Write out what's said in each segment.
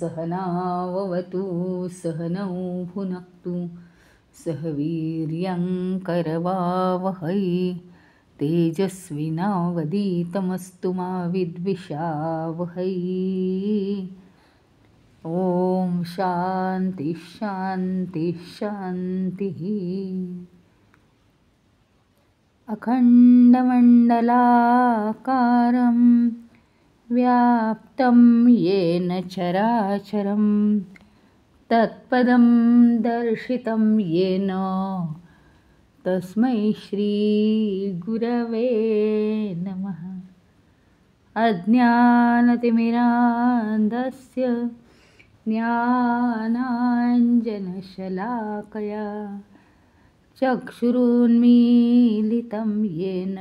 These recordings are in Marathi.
सहनाववतु सहनौ भुनक्तु सह वीर्यं करवावहै तेजस्विनावधीतमस्तु मा विद्विषावहै। ॐ शान्ति शान्ति शान्तिः। अखण्डमण्डलाकारं व्याप्तं येन चराचरं तत्पदं दर्शितं येन तस्मै श्रीगुरवे नमः। अज्ञानतिमिरान्धस्य ज्ञानाञ्जनशलाकया चक्षुरुन्मीलितं येन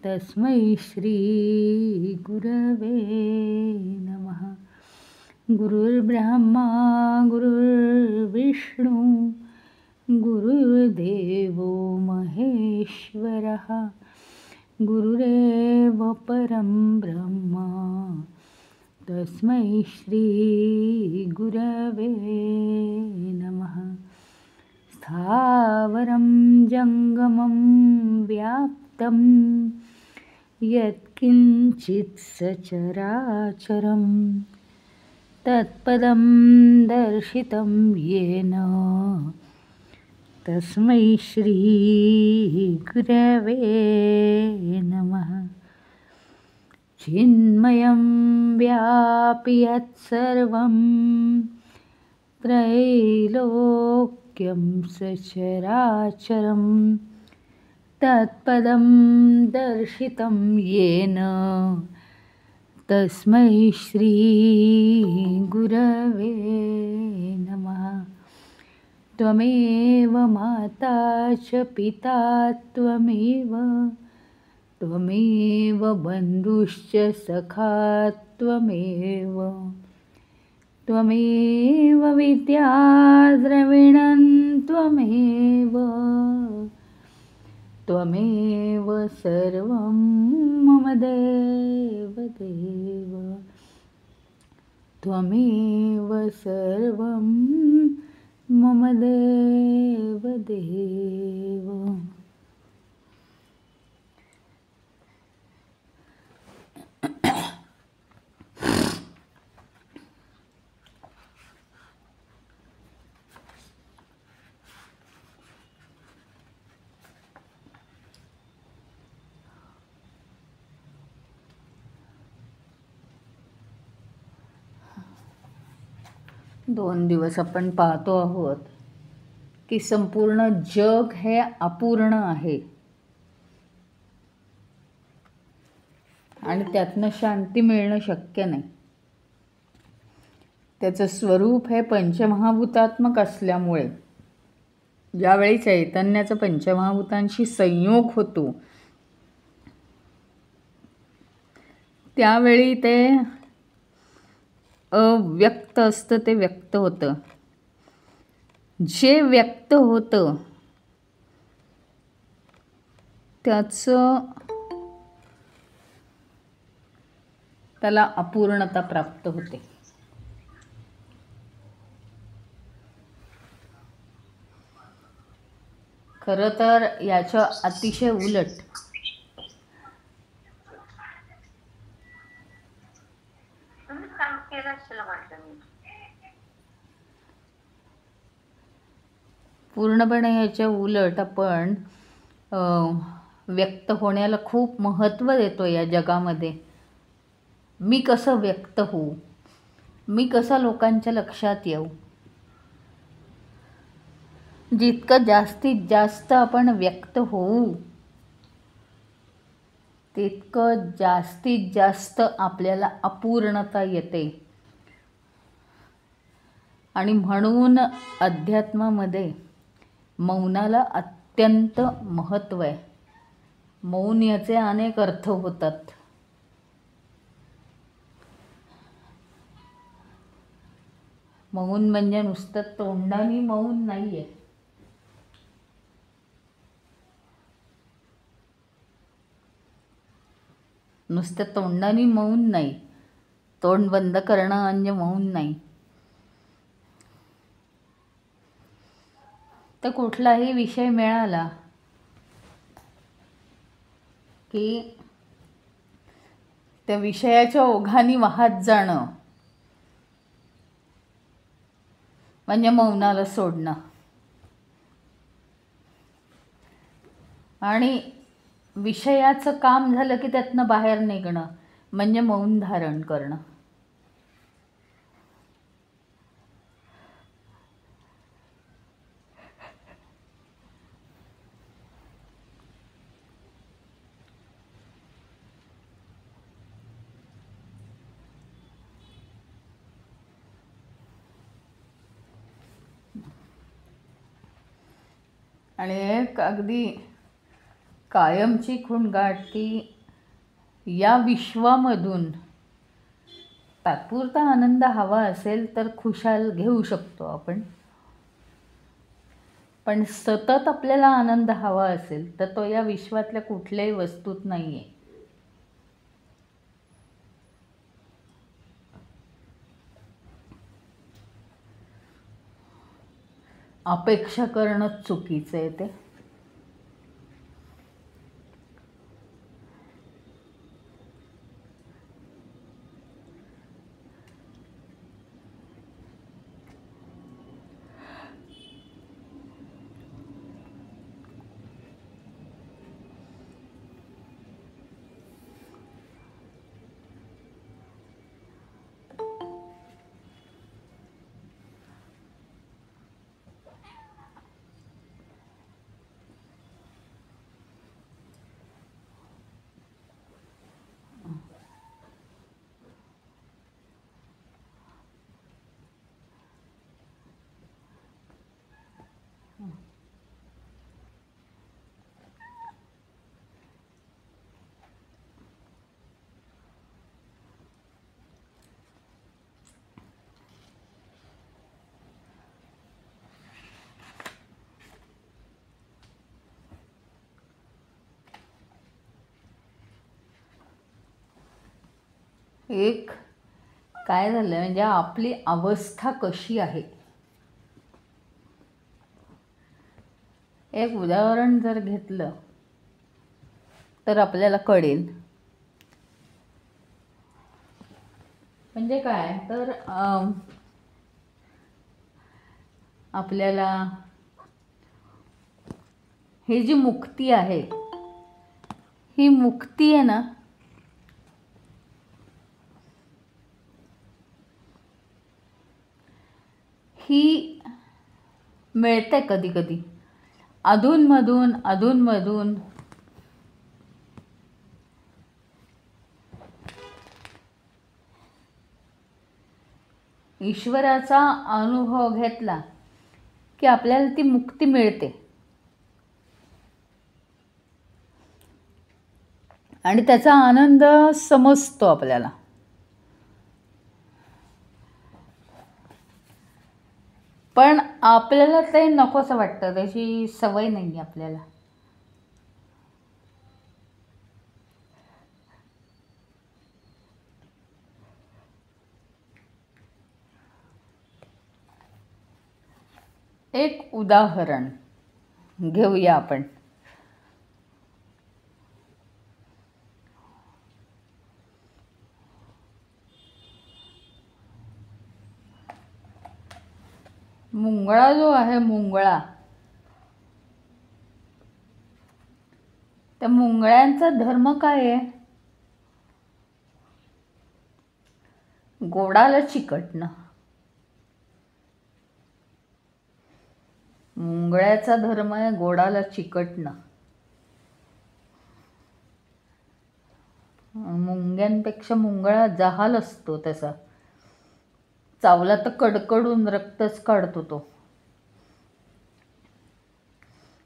तस्मै श्रीगुरवे नमः। गुरुर्ब्रह्मा गुरुर्विष्णु गुरुर्देवो महेश्वरः गुरुरेव परं ब्रह्म तस्मै श्रीगुरवे नमः। स्थावरं जङ्गमं व्याप्तं यत्किञ्चित् सचराचरं तत्पदं दर्शितं येन तस्मै श्रीगुरवे नमः। चिन्मयं व्यापि यत्सर्वं त्रैलोक्यं सचराचरं तत्पदं दर्शितं येन तस्मै श्रीगुरवे नमः। त्वमेव माता च पिता त्वमेव बन्धुश्च सखा त्वमेव विद्या द्रविणं त्वमेव सर्वं मम देवदेव त्वमेव सर्वं मम देवदेव। दोन दिवस आपण पाहतो आहोत की संपूर्ण जग हे अपूर्ण आहे आणि त्यातनं शांती मिळणं शक्य नाही। त्याचं स्वरूप हे पंचमहाभूतात्मक असल्यामुळे ज्यावेळी चैतन्याचा पंचमहाभूतांशी संयोग होतो त्यावेळी ते अव्यक्त असतं, ते व्यक्त होतं। जे व्यक्त होतं त्याला अपूर्णता प्राप्त होते। खरं तर याच्या अतिशय उलट पूर्णपणे याच्या उलट आपण व्यक्त होण्याला खूप महत्त्व देतो या जगामध्ये। मी कसं व्यक्त होऊ, मी कसं लोकांच्या लक्षात येऊ। जितकं जास्तीत जास्त आपण व्यक्त होऊ तितकं जास्तीत जास्त आपल्याला अपूर्णता येते आणि म्हणून अध्यात्मामध्ये मौनाला अत्यंत महत्त्व आहे. मौन याचे अनेक अर्थ होतात. मौन म्हणजे नुसतं तोंडाने मौन नाही आहे. नुसतं तोंडाने मौन नाही, तोंड बंद करणं म्हणजे मौन नाही. तर कुठलाही विषय मिळाला की त्या विषयाच्या ओघाने वाहत जाणं म्हणजे मौनाला सोडणं. आणि विषयाचं काम झालं की त्यातनं बाहेर निघणं म्हणजे मौन धारण करणं. आणि एक अगदी कायमची खूणगाठ की या विश्वामधून तात्पुरता आनंद हवा असेल तर खुशाल घेऊ शकतो आपण, पण सतत आपल्याला आनंद हवा असेल तर तो या विश्वातल्या कुठल्याही वस्तूत नाही आहे. अपेक्षा करणंच चुकीचं आहे ते. एक काय झालं म्हणजे आपली अवस्था कशी आहे. एक उदाहरण जर घेतलं तर आपल्याला कळेल. म्हणजे काय तर आपल्याला ही जी मुक्ती आहे, ही मुक्ती आहे ना, ही मिळते कधी कधी अधूनमधून ईश्वराचा अनुभव घेतला की आपल्याला ती मुक्ती मिळते. आणि त्याचा आनंद समजतो आपल्याला. पण आपल्याला ते नकोसं वाटतं, त्याची सवय नाही आहे आपल्याला. एक उदाहरण घेऊया आपण. मुंगळा जो आहे, मुंगळा, त्या मुंगळ्यांचा धर्म काय आहे? गोडाला चिकटणं. मुंगळ्याचा धर्म आहे गोडाला चिकटणं. मुंग्यांपेक्षा मुंगळा जहाल असतो तसा. चावला तर कडकडून रक्तच काढतो तो.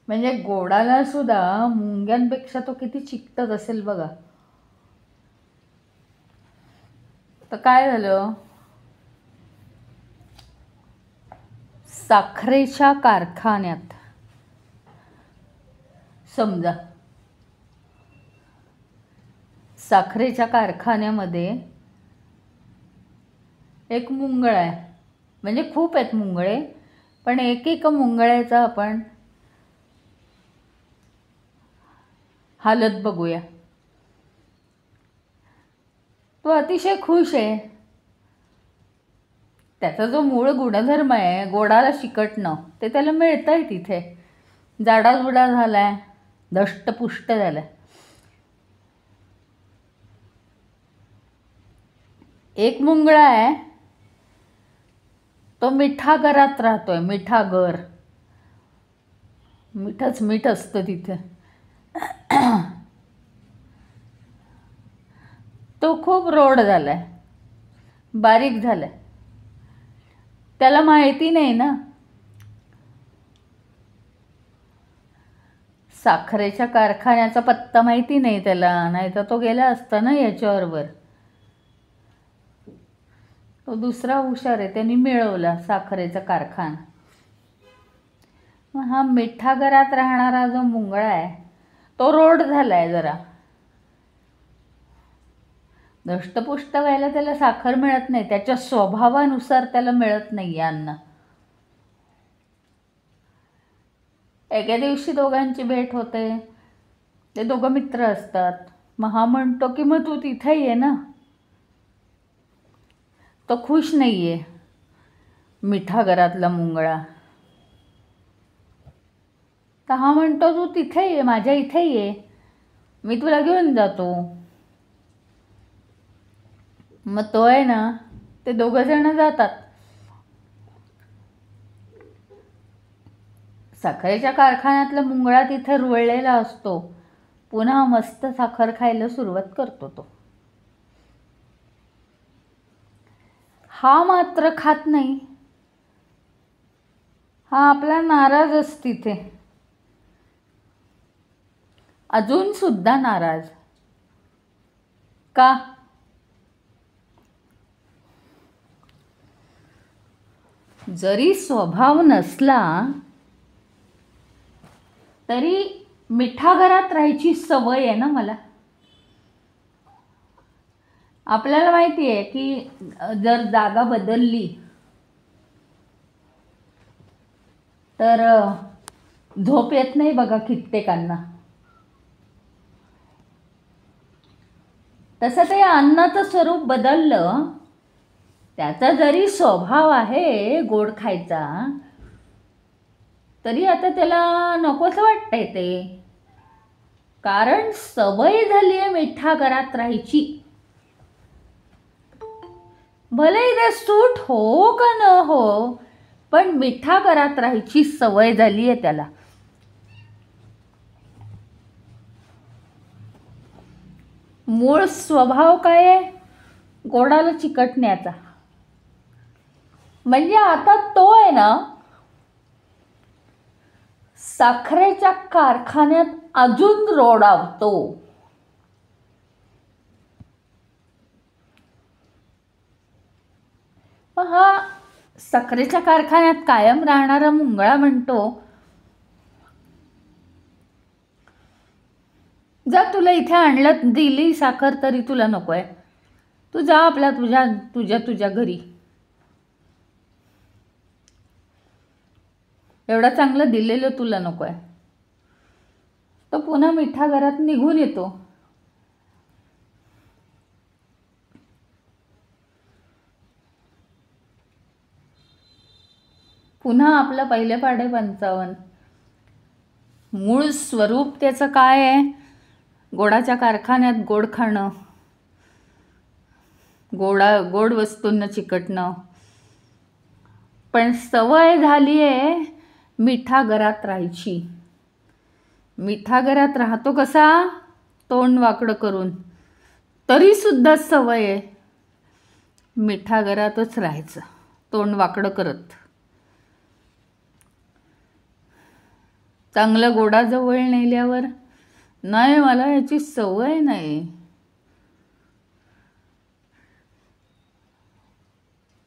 म्हणजे गोडाला सुद्धा मुंग्यांपेक्षा तो किती चिकटत असेल बघा. तर काय झालं, साखरेच्या कारखान्यात समजा साखरेच्या कारखान्यामध्ये एक मुंगळा आहे. म्हणजे खूप आहेत मुंगळे, पण एक मुंगळ्याचा आपण हालत बघूया. तो अतिशय खुश आहे. त्याचा जो मूळ गुणधर्म आहे गोडाला चिकटणं, ते त्याला मिळतं आहे तिथे. जाडाजुडा झाला आहे, धष्टपुष्ट झाला आहे. एक मुंगळा आहे, तो मिठागरात राहतोय. मिठागर, मिठच मीठ असतं तिथे. तो खूप रोड झालाय, बारीक झालाय. त्याला माहिती नाही ना, साखरेच्या कारखान्याचा पत्ता माहिती नाही त्याला, नाही तर तो गेला असता ना याच्याबरोबर. तो दुसरा हुशार आहे, त्यांनी मिळवला साखरेचा कारखाना. हा मिठागरात राहणारा जो मुंगळा आहे तो रोड झालाय जरा. धष्टपुष्ट व्हायला त्याला साखर मिळत नाही, त्याच्या स्वभावानुसार त्याला मिळत नाही अन्न. एके दिवशी दोघांची भेट होते. ते दोघं मित्र असतात. मग हा म्हणतो की मग तू तिथे ये ना. तो खुश नाही आहे मिठागरातला मुंगळा. तर हा म्हणतो तू तिथे ये, माझ्या इथे ये, मी तुला घेऊन जातो. मग तो आहे ना, ते दोघं जण जातात. साखरेच्या कारखान्यातला मुंगळा तिथे रुळलेला असतो. पुन्हा मस्त साखर खायला सुरुवात करतो तो. हा मात्र खात नाही. हा आपला नाराजच तिथे, अजून सुद्धा नाराज. का? जरी स्वभाव नसला तरी मिठागरात राहायची सवय आहे ना मला. आपल्याला माहिती आहे की जर जागा बदलली तर झोप येत नाही बघा कित्येकांना. तसं ते अन्नाचं स्वरूप बदललं, त्याचा जरी स्वभाव आहे गोड खायचा, तरी आता त्याला नकोसं वाटतंय ते. कारण सवय झाली आहे मिठागरात राहायची. भले ते सूट हो का न हो, पण मिठागरात राहायची सवय झाली आहे त्याला. मूळ स्वभाव काय आहे? गोडाला चिकटण्याचा. म्हणजे आता तो आहे ना, साखरेच्या कारखान्यात अजून रोडावतो. हा साखरेच्या कारखान्यात कायम राहणारा मुंगळा म्हणतो, जा, तुला इथे आणलं, दिली साखर तरी तुला नको आहे, तू जा आपल्या तुझ्या घरी. एवढं चांगलं दिलेलं तुला नको आहे. तो पुन्हा मिठागरात निघून येतो. पुन्हा आपलं पहिले पाढे 55. मूळ स्वरूप त्याचं काय आहे? गोडाच्या कारखान्यात गोड खाणं, गोड वस्तूंना चिकटणं. पण सवय झाली आहे मिठागरात राहायची. मिठागरात राहतो कसा? तोंड वाकडं करून. तरी सुद्धा सवय आहे मिठागरातच राहायचं. तोंड वाकडं करत. चांगलं गोडाजवळ नेल्यावर, नाही मला याची सवय नाही.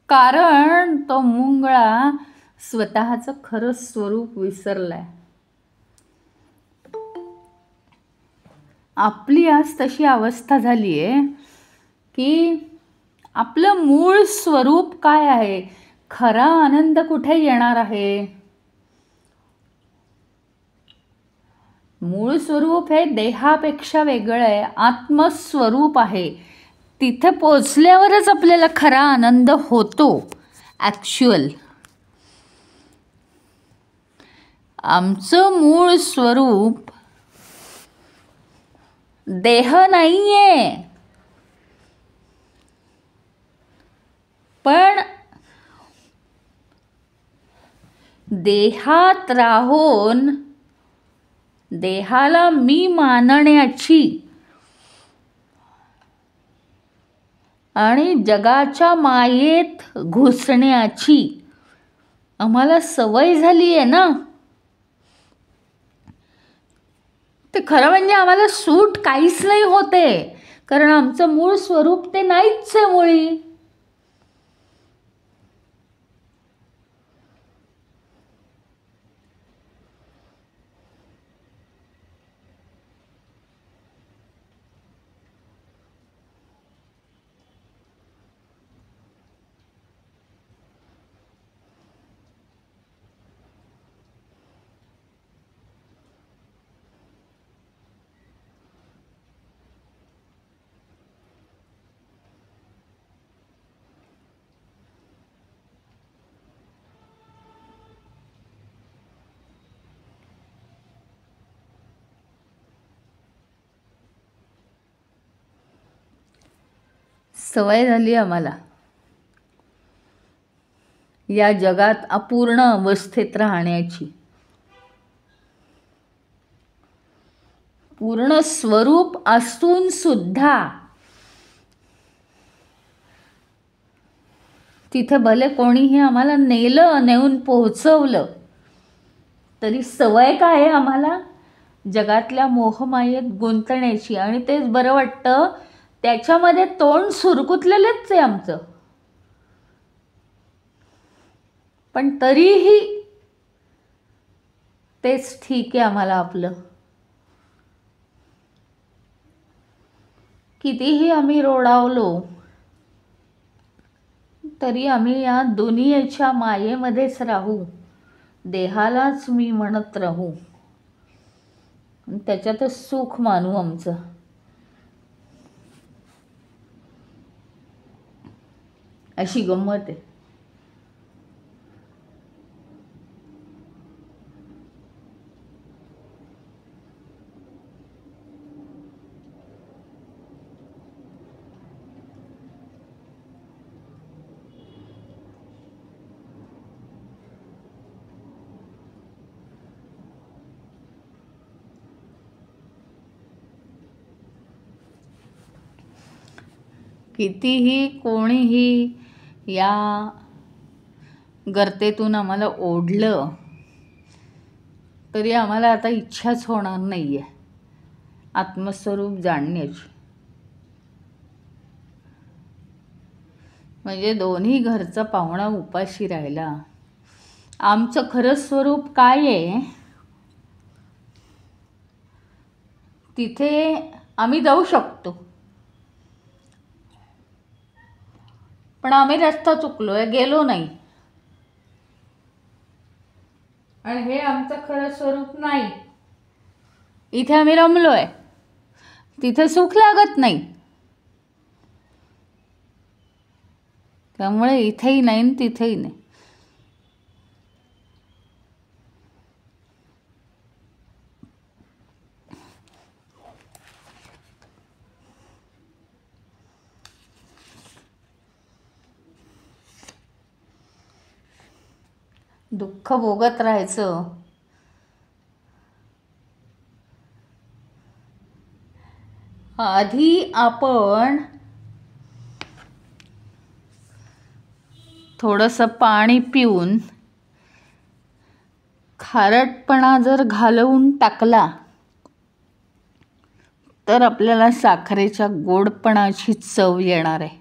कारण तो मुंगळा स्वतःचं खरं स्वरूप विसरलाय. आपली आज तशी अवस्था झाली आहे की आपलं मूळ स्वरूप काय आहे, खरा आनंद कुठे येणार आहे. मूळ स्वरूप हे देहापेक्षा वेगळं आहे, आत्मस्वरूप आहे. तिथे पोचल्यावरच आपल्याला खरा आनंद होतो. ॲक्च्युअल आमचं मूळ स्वरूप देह नाहीये, पण देहात राहून देहाला मी मानण्याची आणि जगाच्या मायेत घुसण्याची आम्हाला सवय झाली आहे ना. ते खरं म्हणजे आम्हाला सूट काहीच नाही होते, कारण आमचं मूळ स्वरूप ते नाहीच आहे मुळी. सवय झाली आम्हाला या जगात अपूर्ण अवस्थेत राहण्याची. पूर्ण स्वरूप असून सुद्धा तिथे भले कोणीही आम्हाला नेऊन पोहोचवलं तरी सवय काय आहे आम्हाला, जगातल्या मोहमायेत गुंतण्याची. आणि तेच बरं वाटतं, त्याच्यामध्ये तोंड सुरकुतलेलंच आहे आमचं. पण तरीही तेच ठीक आहे आम्हाला आपलं. कितीही आम्ही रोडावलो तरी आम्ही या दुनियेच्या मायेमध्येच राहू, देहालाच मी म्हणत राहू, त्याच्यातच सुख मानू आमचं. अशी गंमत आहे. कितीही कोणीही या गर्तेतून आम्हाला ओढलं तरी आम्हाला आता इच्छाच होणार नाही आहे आत्मस्वरूप जाणण्याची. म्हणजे दोन्ही घरचा पाहुणा उपाशी राहिला. आमचं खरं स्वरूप काय आहे तिथे आम्ही जाऊ शकतो, पण आम्ही रस्ता चुकलोय, गेलो नाही. आणि हे आमचं खरं स्वरूप नाही. इथे आम्ही रमलोय, तिथे सुख लागत नाही. त्यामुळे इथेही नाही आणि तिथेही नाही. दुःख भोगत राहायचं. आधी आपण थोडंसं पाणी पिऊन खारटपणा जर घालवून टाकला तर आपल्याला साखरेच्या गोडपणाची चव येणार आहे.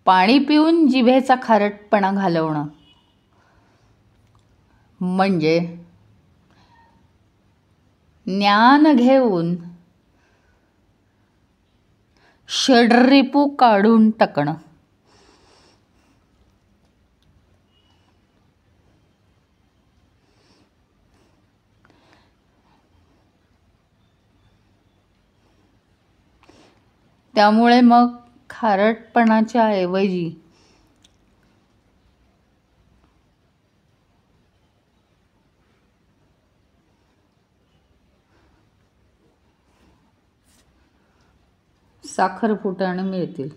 पाणी पिऊन जिभेचा खारटपणा घालवणं म्हणजे ज्ञान घेऊन षड्रिपू काढून टाकणं. त्यामुळे मग खारटपणाच्या ऐवजी साखर फुटाणे मिळतील.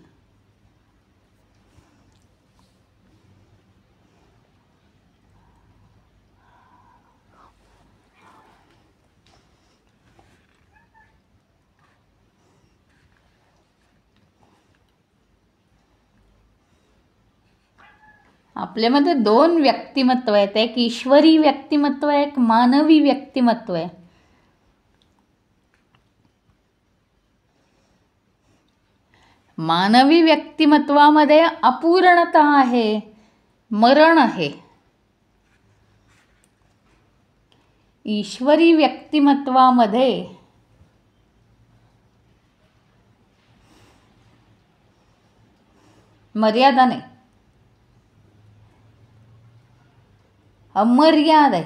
आपल्यामध्ये दोन व्यक्तिमत्व आहेत, एक ईश्वरी व्यक्तिमत्व आहे, एक मानवी व्यक्तिमत्व आहे. मानवी व्यक्तिमत्वामध्ये अपूर्णता आहे, मरण आहे. ईश्वरी व्यक्तिमत्वामध्ये मर्यादा नाही, अमर्याद आहे.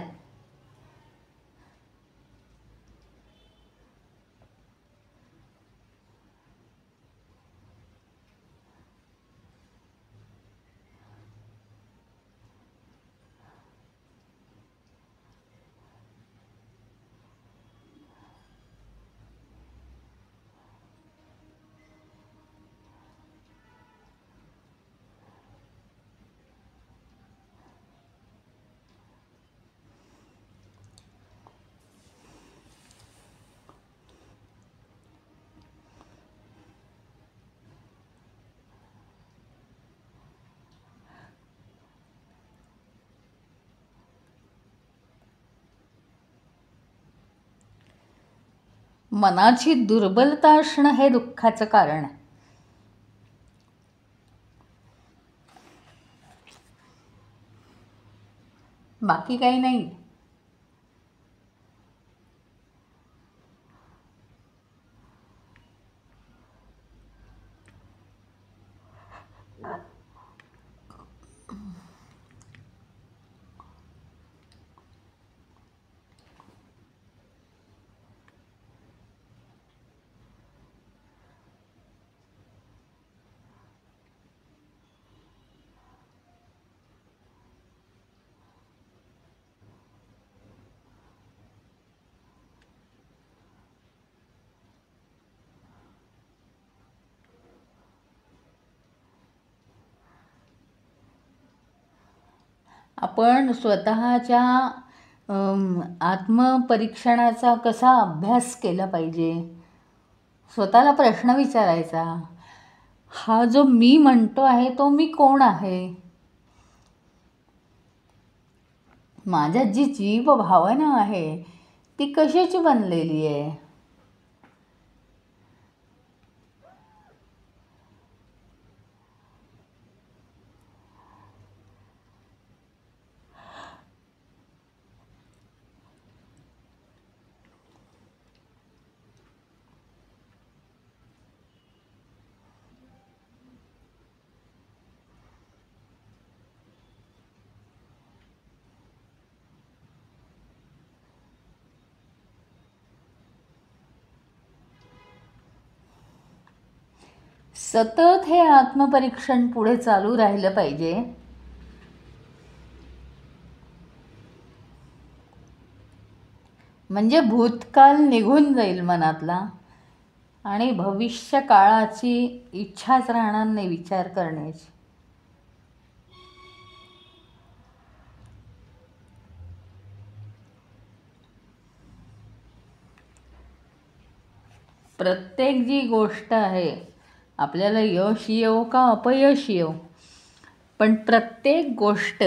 मनाची दुर्बलता असणं हे दुःखाचं कारण आहे. बाकी काही नाही. आपण स्वतःच्या आत्मपरीक्षणाचा कसा अभ्यास केला पाहिजे, स्वतःला प्रश्न विचारायचा, हा जो मी म्हणतो आहे तो मी कोण आहे, माझ्यात जी जीव भावना आहे ती कशाची बनलेली आहे. सतत हे आत्मपरीक्षण पुढे चालू राहिलं पाहिजे. म्हणजे भूतकाळ निघून जाईल मनातला आणि भविष्य काळाची इच्छाच राहणार नाही विचार करण्याची. प्रत्येक जी गोष्ट आहे, आपल्याला यश येवो का अपयश येवो, पण प्रत्येक गोष्ट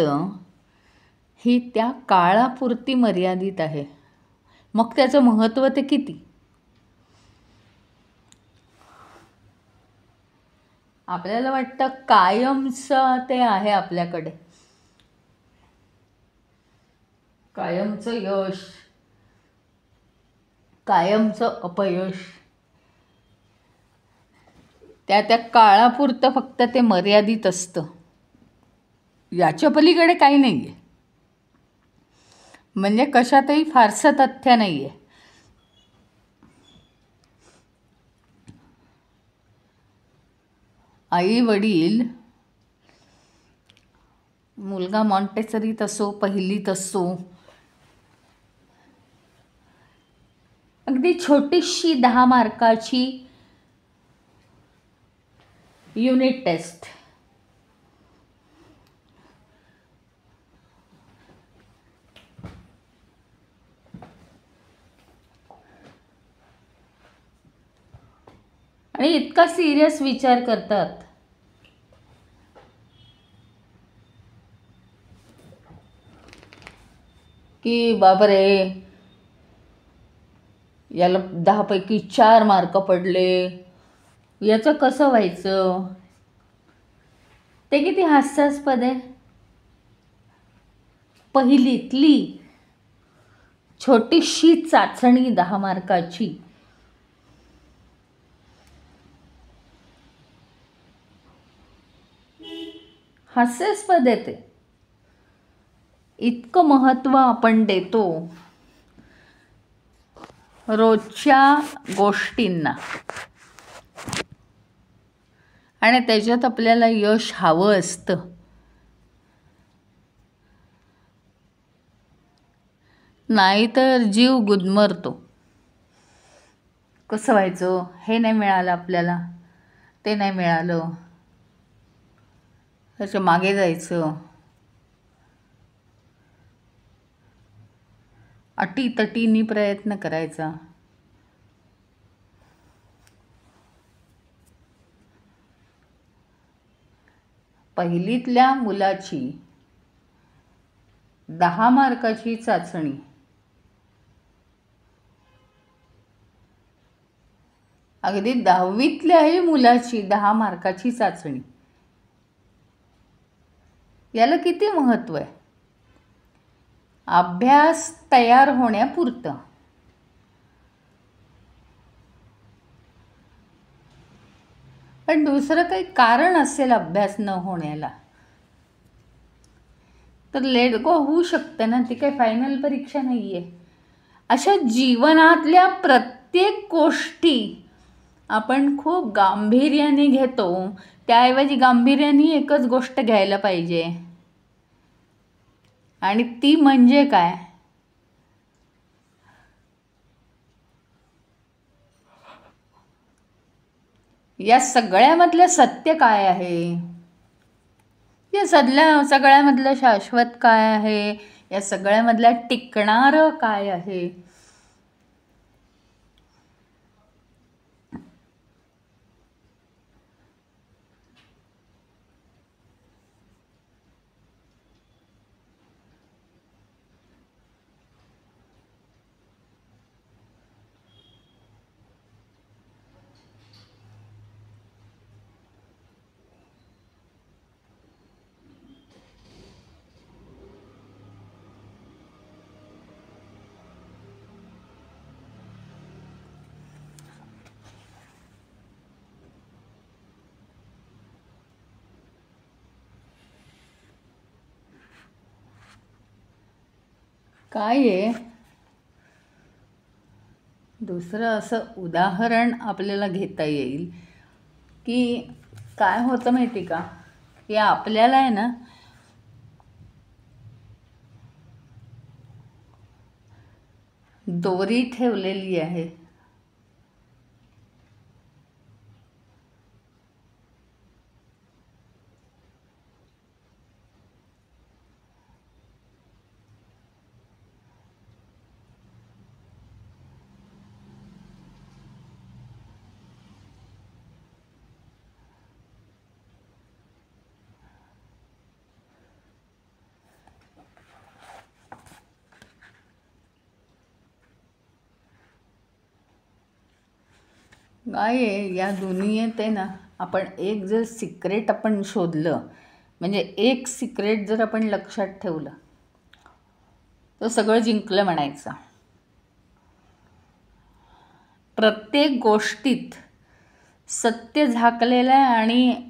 ही त्या काळापुरती मर्यादित आहे. मग त्याचं महत्त्व ते किती. आपल्याला वाटतं कायमचं ते आहे आपल्याकडे, कायमचं यश, कायमचं अपयश. त्या त्या काळापुरतं फक्त ते मर्यादित असतं, याच्या पलीकडे काही नाही आहे. म्हणजे कशातही फारसं तथ्य नाही आहे. आई वडील, मुलगा मॉन्टेसरीत असो, पहिलीत असो, अगदी छोटीशी 10 मार्काची युनिट टेस्ट, आणि इतका सिरियस विचार करतात की बापरे, याला 10 पैकी 4 मार्क पडले, याचं कसं व्हायचं. ते किती हास्यास्पद आहे. पहिलीतली छोटीशी चाचणी 10 मार्काची, हास्यास्पद आहे ते. इतकं महत्त्व आपण देतो रोजच्या गोष्टींना, आणि त्याच्यात आपल्याला यश हवं असतं. नाहीतर जीव गुदमरतो. कसं व्हायचं, हे नाही मिळालं आपल्याला, ते नाही मिळालं, त्याच्या मागे जायचं, अटीतटीनी प्रयत्न करायचा. पहिलीतल्या मुलाची 10 मार्काची चाचणी अगदी 10वीतल्याही मुलाची 10 मार्काची चाचणी, याला किती महत्त्व आहे. अभ्यास तयार होण्यापुरतं, पण दुसरं काही कारण असेल अभ्यास न होण्याला तर लेट गो होऊ शकते ना. ती काही फायनल परीक्षा नाही आहे. अशा जीवनातल्या प्रत्येक गोष्टी आपण खूप गांभीर्याने घेतो. त्याऐवजी गांभीर्याने एकच गोष्ट घ्यायला पाहिजे, आणि ती म्हणजे काय, या सगळ्यामधलं सत्य काय आहे, या सगळ्यामधलं शाश्वत काय आहे, या सगळ्यामधलं टिकणारं काय आहे. काय आहे, दुसरं असं उदाहरण आपल्याला घेता येईल की काय होतं माहिती का, की आपल्याला आहे ना दोरी ठेवलेली आहे. काय आहे या दुनियेत आहे ना, आपण एक जर सिक्रेट आपण शोधलं, म्हणजे एक सिक्रेट जर आपण लक्षात ठेवलं, तर सगळं जिंकलं म्हणायचं. प्रत्येक गोष्टीत सत्य झाकलेलं आहे. आणि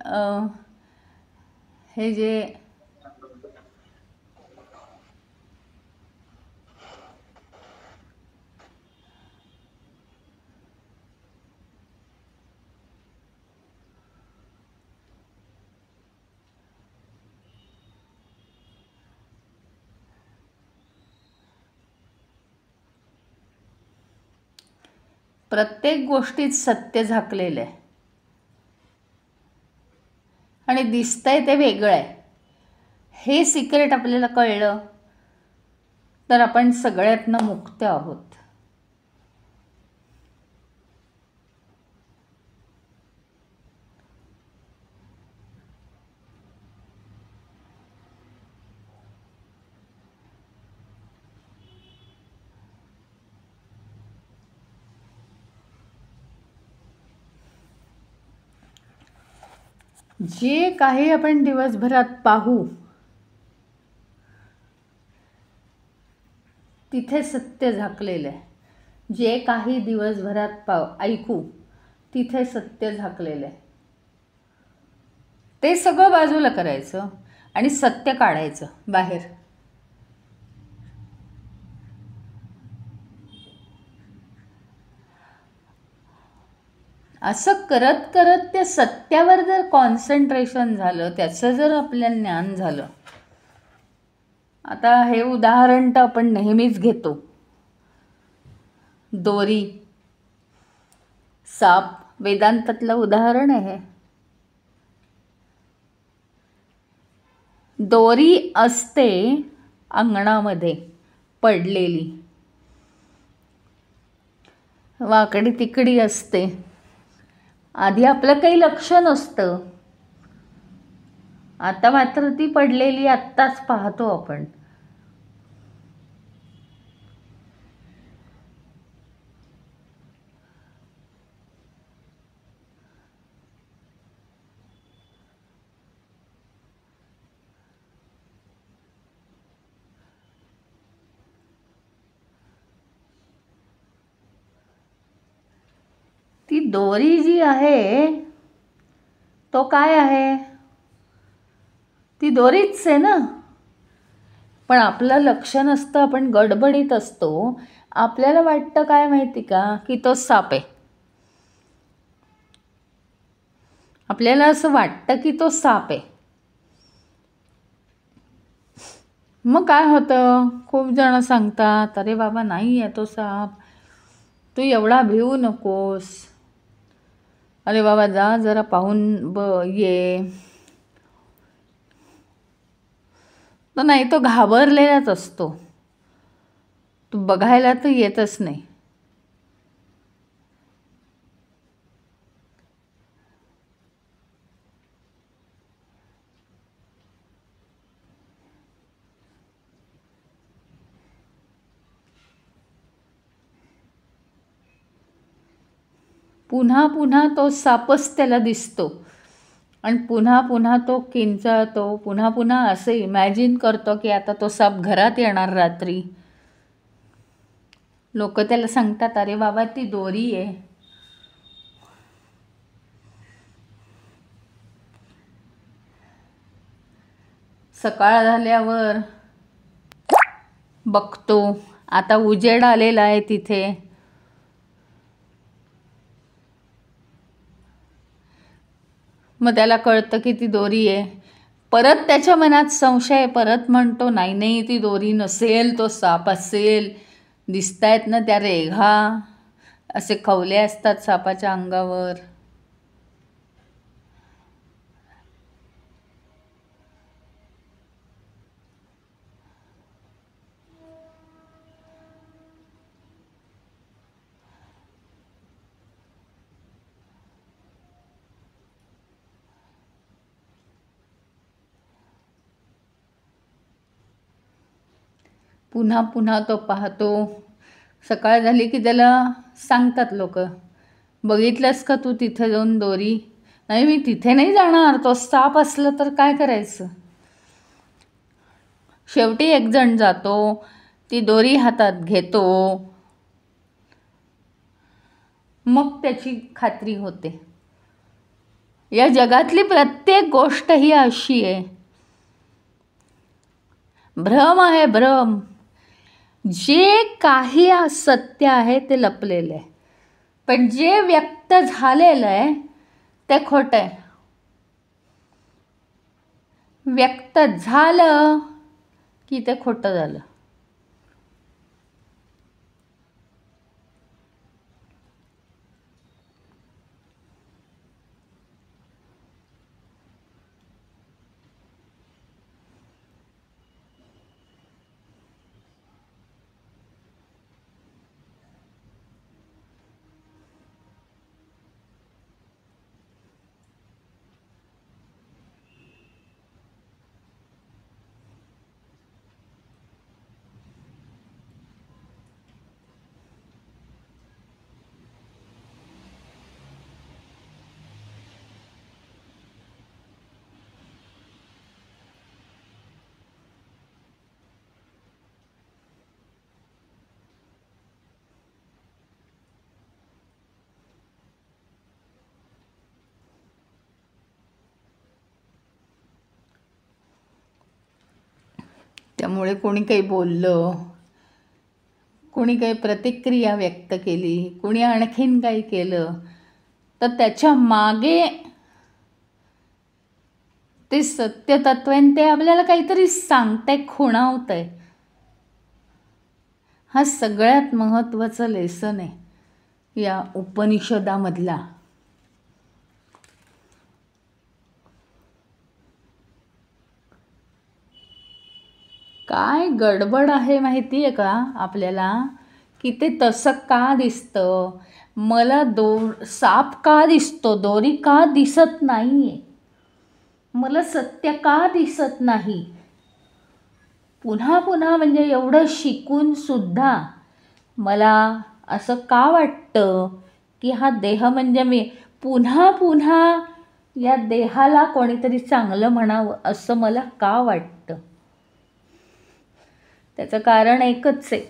हे जे प्रत्येक गोष्टीत सत्य झाकलेलं आहे आणि दिसतंय ते वेगळं आहे. हे सिक्रेट आपल्याला कळलं तर आपण सगळ्यातनं मुक्त आहोत. जे काही आपण दिवसभरात पाहू तिथे सत्य झाकलेलं आहे. जे काही दिवसभरात ऐकू तिथे सत्य झाकलेलं आहे. ते सगळं बाजूला करायचं आणि सत्य काढायचं बाहेर. असं करत करत त्या सत्यावर जर कॉन्सन्ट्रेशन झालं, त्याचं जर आपल्याला ज्ञान झालं. आता हे उदाहरण तर आपण नेहमीच घेतो. दोरी, साप वेदांतातलं उदाहरण आहे. दोरी असते अंगणामध्ये पडलेली, वाकडी तिकडी असते. आधी आपलं काही लक्ष नसतं, आता मात्र ती पडलेली आत्ताच पाहतो आपण. ती दोरी जी आहे तो काय आहे? ती दोरीच आहे ना. पण आपलं लक्ष नसतं, आपण गडबडीत असतो. आपल्याला वाटतं काय माहिती का, की तो साप आहे. आपल्याला असं वाटतं की तो साप आहे. मग काय होतं, खूप जण सांगतात, अरे बाबा नाही आहे तो साप, तू एवढा भिवू नकोस, अरे बाबा जा जरा पाहून ये. तर नाही, तो घाबरलेलाच असतो, तो बघायला तर येतच नाही. पुन्हा पुन्हा तो सापच त्याला दिसतो आणि पुन्हा पुन्हा तो किंचाळतो. पुन्हा पुन्हा असं इमॅजिन करतो की आता तो साप घरात येणार रात्री. लोक त्याला सांगतात, अरे बाबा ती दोरी आहे. सकाळ झाल्यावर बघतो, आता उजेड आलेला आहे तिथे. मग त्याला कळतं की ती दोरी आहे. परत त्याच्या मनात संशय, परत म्हणतो नाही नाही ती दोरी नसेल, तो साप असेल. दिसतायत ना त्या रेघा, असे खवले असतात सापाच्या अंगावर. पुन्हा पुन्हा तो पाहतो. सकाळ झाली की त्याला सांगतात लोक, बघितलंस का तू तिथे जाऊन दोरी? नाही, मी तिथे नाही जाणार, तो साप असलं तर काय करायचं? शेवटी एक जण जातो, ती दोरी हातात घेतो, मग त्याची खात्री होते. या जगातली प्रत्येक गोष्ट ही अशी आहे, भ्रम आहे, भ्रम. जे काही सत्य आहे ते लपलेलं आहे, पण जे व्यक्त झालेलं आहे ते खोटं आहे. व्यक्त झालं की ते खोटं झालं. त्यामुळे कोणी काही बोललं, कोणी काही प्रतिक्रिया व्यक्त केली, कोणी आणखीन काही केलं, तर त्याच्या मागे ते सत्य तत्व आहे, ते आपल्याला काहीतरी सांगतंय, खुणावतंय. हा सगळ्यात महत्त्वाचा लेसन आहे या उपनिषदामधला. काय गडबड आहे माहिती आहे का आपल्याला, की ते तसं का दिसतं? मला साप का दिसतो, दोरी का दिसत नाही आहे, मला सत्य का दिसत नाही? पुन्हा पुन्हा म्हणजे एवढं शिकून सुद्धा मला असं का वाटतं की हा देह म्हणजे मी, पुन्हा पुन्हा या देहाला कोणीतरी चांगलं म्हणावं असं मला का वाटतं? त्याचं कारण एकच आहे,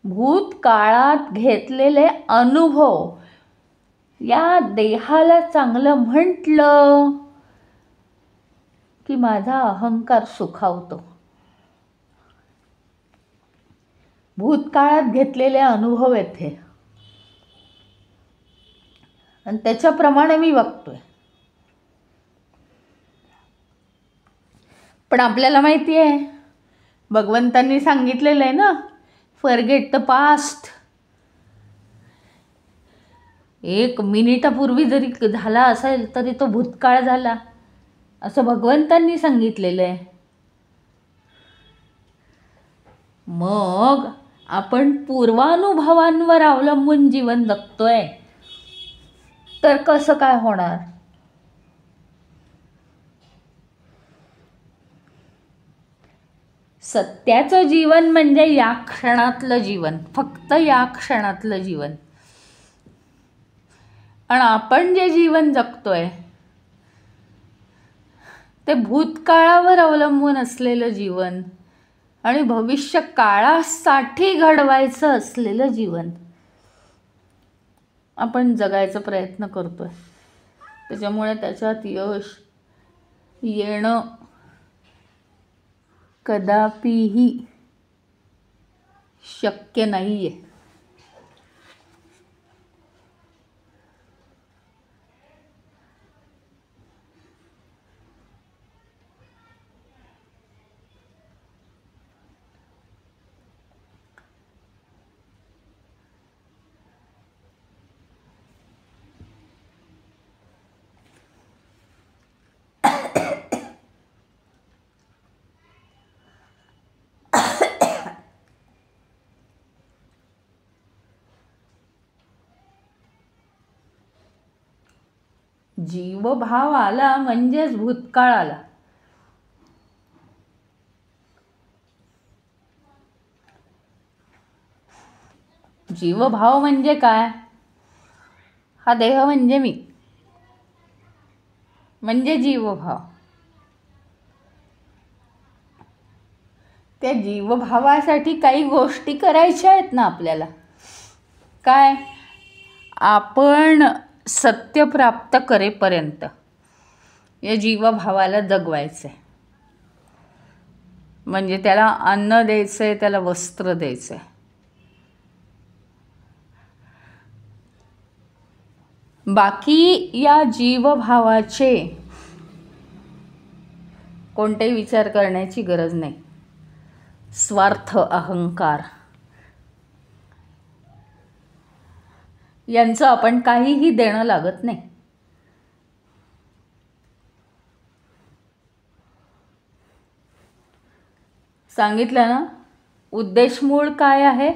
भूतकाळात घेतलेले अनुभव या देहाला चांगलं म्हटलं की माझा अहंकार सुखावतो. भूतकाळात घेतलेले अनुभव आहेत हे, आणि त्याच्याप्रमाणे मी वागतोय. पण आपल्याला माहिती आहे, भगवंतांनी सांगितलेलं आहे ना, फॉरगेट द पास्ट. 1 मिनिटापूर्वी जरी झाला असेल तरी तो भूतकाळ झाला, असं भगवंतांनी सांगितलेलं आहे. मग आपण पूर्वानुभवांवर अवलंबून जीवन जगतोय तर कसं काय होणार? सत्याचं जीवन म्हणजे या क्षणातलं जीवन, फक्त या क्षणातलं जीवन. आणि आपण जे जीवन जगतोय ते भूतकाळावर अवलंबून असलेलं जीवन आणि भविष्य काळासाठी घडवायचं असलेलं जीवन आपण जगायचा प्रयत्न करतोय. त्याच्यामुळे त्याच्यात यश येणं कदापिही शक्य नाही आहे. जीवभाव आला म्हणजेच भूतकाळ आला. जीवभाव म्हणजे काय? हा देह म्हणजे मी, म्हणजे जीवभाव. त्या जीवभावासाठी काही गोष्टी करायच्या आहेत ना आपल्याला. काय? आपण सत्य प्राप्त करेपर्यंत या जीवभावाला जगवायचं आहे. म्हणजे त्याला अन्न द्यायचं आहे, त्याला वस्त्र द्यायचं आहे. बाकी या जीवभावाचे कोणतेही विचार करण्याची गरज नाही. स्वार्थ, अहंकार यांचं आपण काहीही देणं लागत नाही. सांगितलं ना, उद्देश मूळ काय आहे?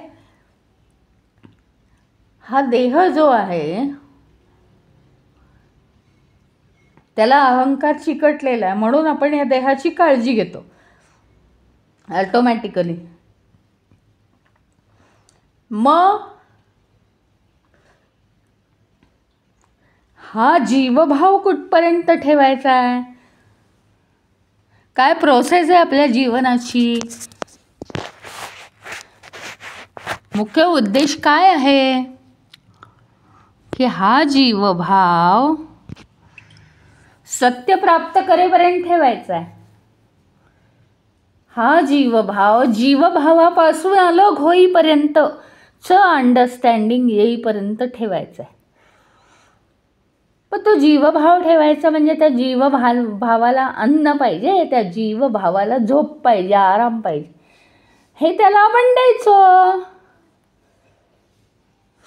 हा देह जो आहे त्याला अहंकार चिकटलेला आहे, म्हणून आपण या देहाची काळजी घेतो ऑटोमॅटिकली. मग हा जीवभाव कुठपर्यंत ठेवायचा आहे? काय प्रोसेस आहे आपल्या जीवनाची? मुख्य उद्देश काय आहे की हा जीवभाव सत्य प्राप्त करेपर्यंत ठेवायचा आहे. हा जीवभाव जीवभावापासून अलग होईपर्यंत अंडरस्टँडिंग येईपर्यंत ठेवायचा आहे. पण तो जीवभाव ठेवायचा म्हणजे त्या जीवभावाला अन्न पाहिजे, त्या जीवभावाला झोप पाहिजे, आराम पाहिजे, हे त्याला आपण द्यायचं.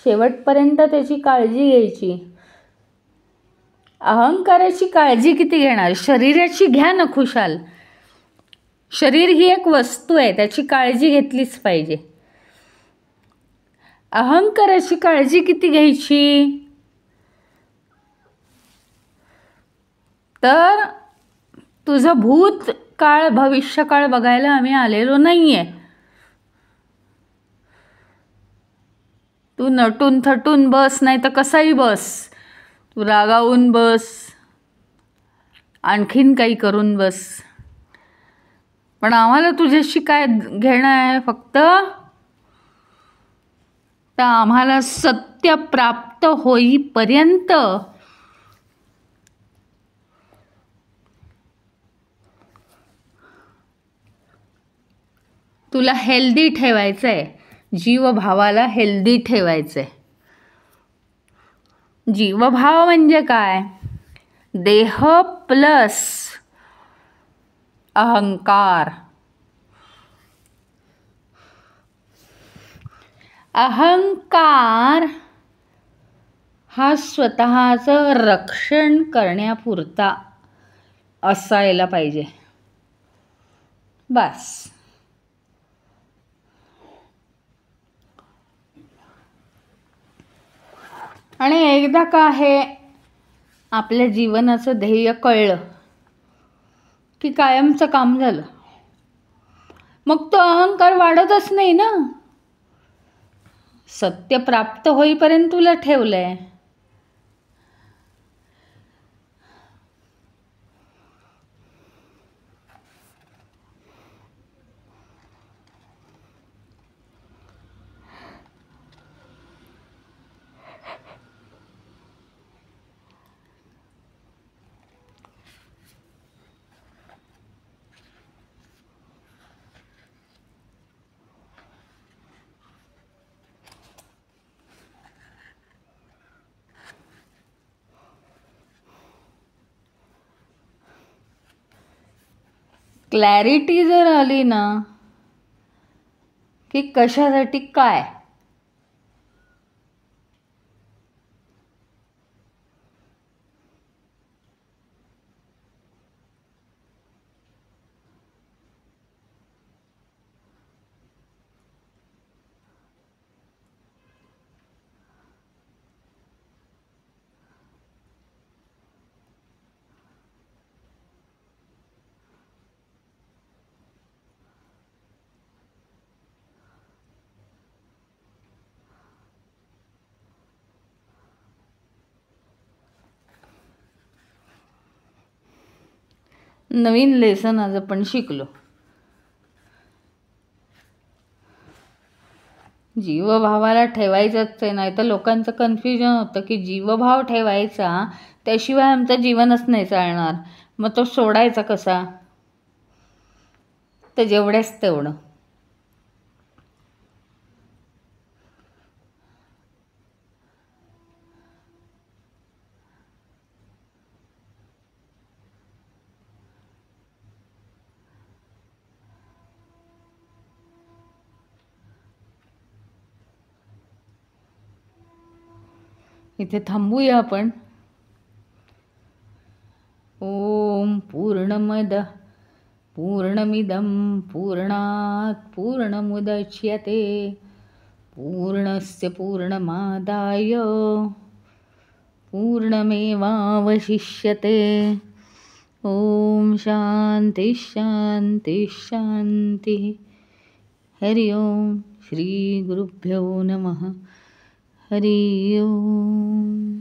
शेवटपर्यंत त्याची काळजी घ्यायची. अहंकाराची काळजी किती घेणार? शरीराची घ्या ना खुशाल. शरीर ही एक वस्तू आहे, त्याची काळजी घेतलीच पाहिजे. अहंकाराची काळजी किती घ्यायची? तर तुझं भूतकाळ भविष्यकाळ बघायला आम्ही आलेलो नाहीये. तू नटून थटून बस, नाही तर कसाही बस, तू रागावून बस, आणखीन काही करून बस, पण आम्हाला तुझ्याशी काय घेणं आहे? फक्त तर आम्हाला सत्य प्राप्त होईपर्यंत तुला हेल्दी ठेवायचं आहे, जीवभावाला हेल्दी ठेवायचं आहे. जीवभाव म्हणजे काय? देह प्लस अहंकार. अहंकार हा स्वतःचं रक्षण करण्यापुरता असायला पाहिजे, बस. आणि एकदा का हे आपल्या जीवनाचं ध्येय कळलं की कायमचं काम झालं. मग तो अहंकार वाढतच नाही ना. सत्य प्राप्त होईपर्यंत तुला ठेवलंय. क्लॅरिटी जर आली ना की कशासाठी काय, नवीन लेसन आज आपण शिकलो. जीवभावाला ठेवायचंच आहे. नाही तर लोकांचं कन्फ्युजन होतं की जीवभाव ठेवायचा, त्याशिवाय आमचं जीवनच नाही चालणार. मग तो सोडायचा कसा? तर जेवढ्याच तेवढं. इथे थांबूया आपण. ओम पूर्णमद पूर्णमिदं पूर्णात् पूर्णमुदच्यते पूर्णस्य पूर्णमादाय पूर्णमेवावशिष्यते. ओम शांती शांती शांती. हरि ओम. श्री गुरुभ्यो नमः. हरि ओम.